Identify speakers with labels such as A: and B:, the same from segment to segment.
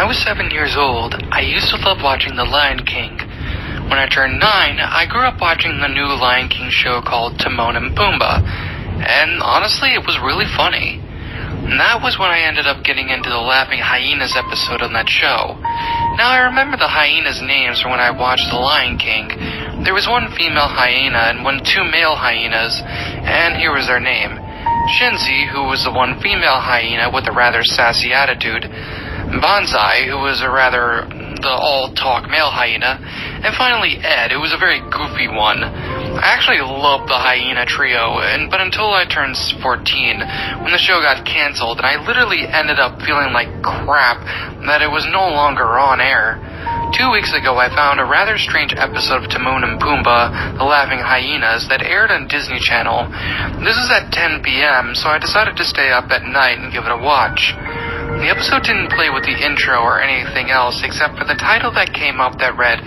A: was 7 years old, I used to love watching The Lion King. When I turned 9, I grew up watching the new Lion King show called Timon and Pumbaa, and honestly, it was really funny. And that was when I ended up getting into the Laughing Hyenas episode on that show. Now, I remember the hyenas' names from when I watched The Lion King. There was one female hyena and two male hyenas, and here was their name. Shenzi, who was the one female hyena with a rather sassy attitude, Banzai, who was the all-talk male hyena, and finally Ed, who was a very goofy one. I actually loved the hyena trio, but until I turned 14, when the show got canceled, and I literally ended up feeling like crap that it was no longer on air. 2 weeks ago, I found a rather strange episode of Timon and Pumbaa, The Laughing Hyenas, that aired on Disney Channel. This is at 10 p.m., so I decided to stay up at night and give it a watch. The episode didn't play with the intro or anything else except for the title that came up that read,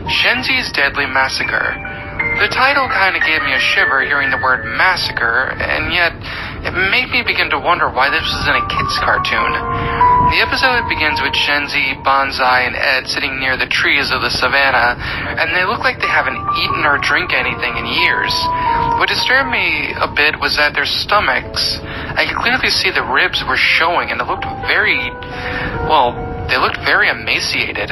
A: Shenzi's Deadly Massacre. The title kind of gave me a shiver hearing the word massacre, and yet it made me begin to wonder why this was in a kid's cartoon. The episode begins with Shenzi, Banzai, and Ed sitting near the trees of the savannah, and they look like they haven't eaten or drank anything in years. What disturbed me a bit was that their stomachs, I could clearly see the ribs were showing, and they looked very emaciated.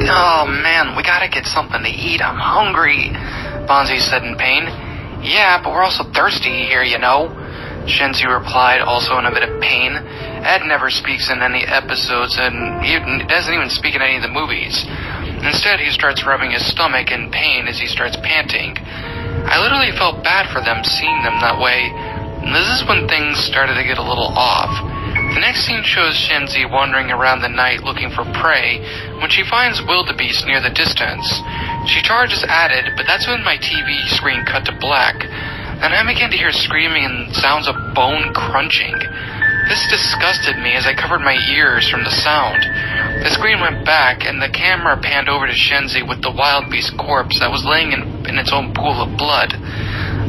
A: Oh man, we gotta get something to eat, I'm hungry, Banzai said in pain. Yeah, but we're also thirsty here, you know, Shenzi replied, also in a bit of pain. Ed never speaks in any episodes, and he doesn't even speak in any of the movies. Instead, he starts rubbing his stomach in pain as he starts panting. I literally felt bad for them seeing them that way. This is when things started to get a little off. The next scene shows Shenzi wandering around the night looking for prey when she finds wildebeest near the distance. She charges at it, but that's when my TV screen cut to black, and I began to hear screaming and sounds of bone crunching. This disgusted me as I covered my ears from the sound. The screen went back, and the camera panned over to Shenzi with the wildebeest corpse that was laying in its own pool of blood.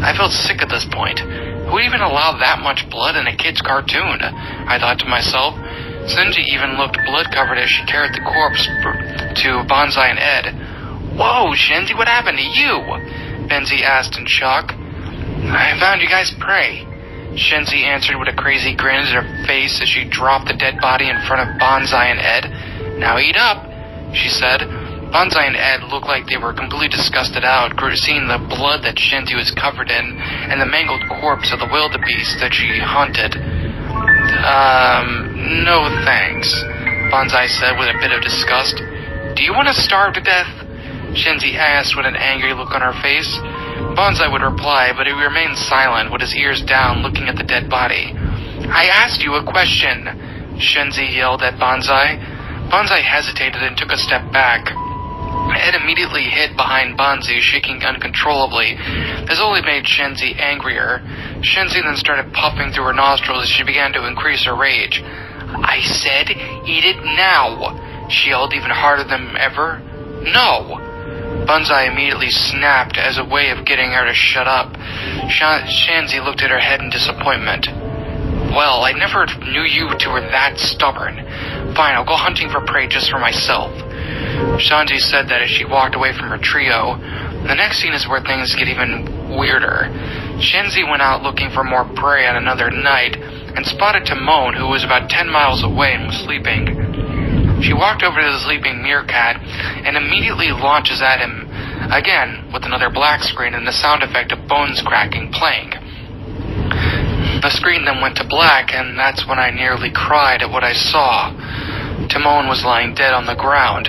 A: I felt sick at this point. Who would even allow that much blood in a kid's cartoon? I thought to myself. Shenzi even looked blood-covered as she carried the corpse to Banzai and Ed. Whoa, Shenzi, what happened to you? Benzi asked in shock. I found you guys prey, Shenzi answered with a crazy grin on her face as she dropped the dead body in front of Banzai and Ed. Now eat up, she said. Banzai and Ed looked like they were completely disgusted out, seeing the blood that Shenzi was covered in, and the mangled corpse of the wildebeest that she hunted. No thanks, Banzai said with a bit of disgust. Do you want to starve to death? Shenzi asked with an angry look on her face. Banzai would reply, but he remained silent with his ears down looking at the dead body. I asked you a question, Shenzi yelled at Banzai. Banzai hesitated and took a step back. Ed immediately hid behind Banzai, shaking uncontrollably. This only made Shenzi angrier. Shenzi then started puffing through her nostrils as she began to increase her rage. I said, eat it now, she yelled even harder than ever. No. Banzai immediately snapped as a way of getting her to shut up. Shenzi looked at her head in disappointment. Well, I never knew you two were that stubborn. Fine, I'll go hunting for prey just for myself. Shenzi said that as she walked away from her trio. The next scene is where things get even weirder. Shenzi went out looking for more prey on another night and spotted Timon, who was about 10 miles away and was sleeping. She walked over to the sleeping meerkat and immediately launches at him, again with another black screen and the sound effect of bones cracking playing. The screen then went to black, and that's when I nearly cried at what I saw. Timon was lying dead on the ground.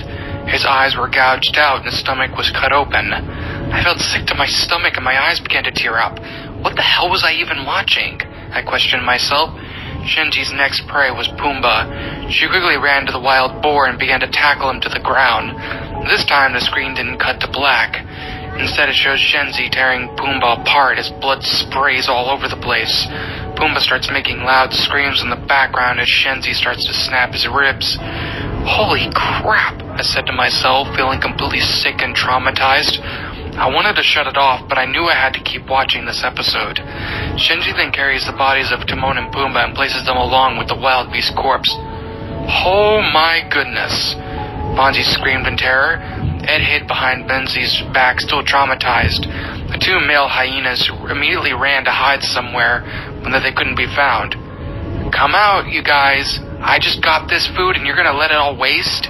A: His eyes were gouged out and his stomach was cut open. I felt sick to my stomach and my eyes began to tear up. What the hell was I even watching? I questioned myself. Shenzi's next prey was Pumbaa. She quickly ran to the wild boar and began to tackle him to the ground. This time the screen didn't cut to black. Instead it shows Shenzi tearing Pumbaa apart as blood sprays all over the place. Pumbaa starts making loud screams in the background as Shenzi starts to snap his ribs. Holy crap, I said to myself, feeling completely sick and traumatized. I wanted to shut it off, but I knew I had to keep watching this episode. Shenzi then carries the bodies of Timon and Pumbaa and places them along with the wild beast corpse. Oh my goodness, Bonzi screamed in terror. Ed hid behind Benzi's back, still traumatized. The two male hyenas immediately ran to hide somewhere when they couldn't be found. Come out, you guys. I just got this food and you're gonna let it all waste?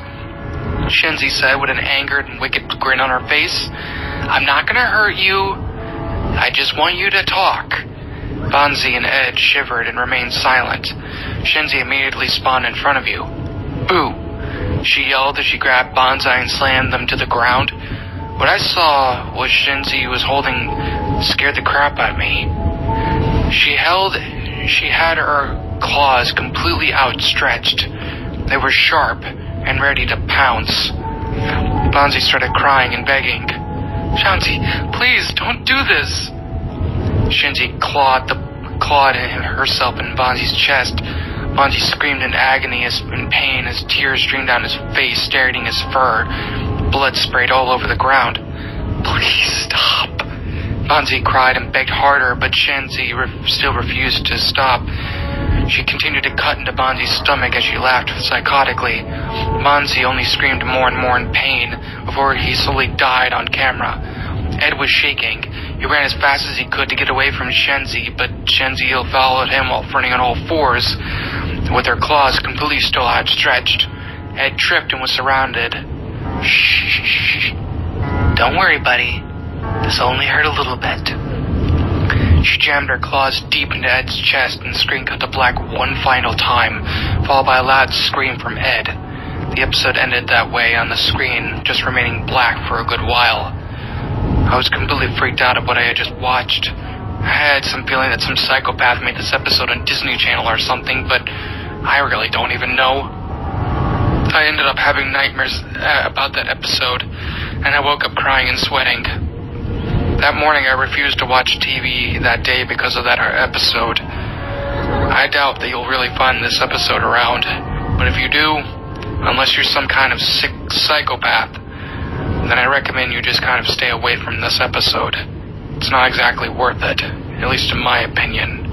A: Shenzi said with an angered and wicked grin on her face. I'm not gonna hurt you. I just want you to talk. Bonzi and Ed shivered and remained silent. Shenzi immediately spawned in front of you. Boo! She yelled as she grabbed Bonsai and slammed them to the ground. What I saw was Shenzi was holding scared the crap out of me. She had her claws completely outstretched. They were sharp and ready to pounce. Bonzi started crying and begging. Shenzi, please don't do this. Shenzi clawed herself in Bonzi's chest. Bonzi screamed in agony and pain as tears streamed down his face, staining his fur. Blood sprayed all over the ground. Please stop. Bonzi cried and begged harder, but Shenzi still refused to stop. She continued to cut into Bonzi's stomach as she laughed psychotically. Bonzi only screamed more and more in pain before he slowly died on camera. Ed was shaking. He ran as fast as he could to get away from Shenzi, but Shenzi followed him while running on all fours, with her claws completely still outstretched. Ed tripped and was surrounded. Shh. Don't worry, buddy. This only hurt a little bit. She jammed her claws deep into Ed's chest and the screen cut to black one final time, followed by a loud scream from Ed. The episode ended that way on the screen, just remaining black for a good while. I was completely freaked out at what I had just watched. I had some feeling that some psychopath made this episode on Disney Channel or something, but I really don't even know. I ended up having nightmares about that episode, and I woke up crying and sweating. That morning I refused to watch TV that day because of that episode. I doubt that you'll really find this episode around, but if you do, unless you're some kind of sick psychopath, then I recommend you just kind of stay away from this episode. It's not exactly worth it, at least in my opinion.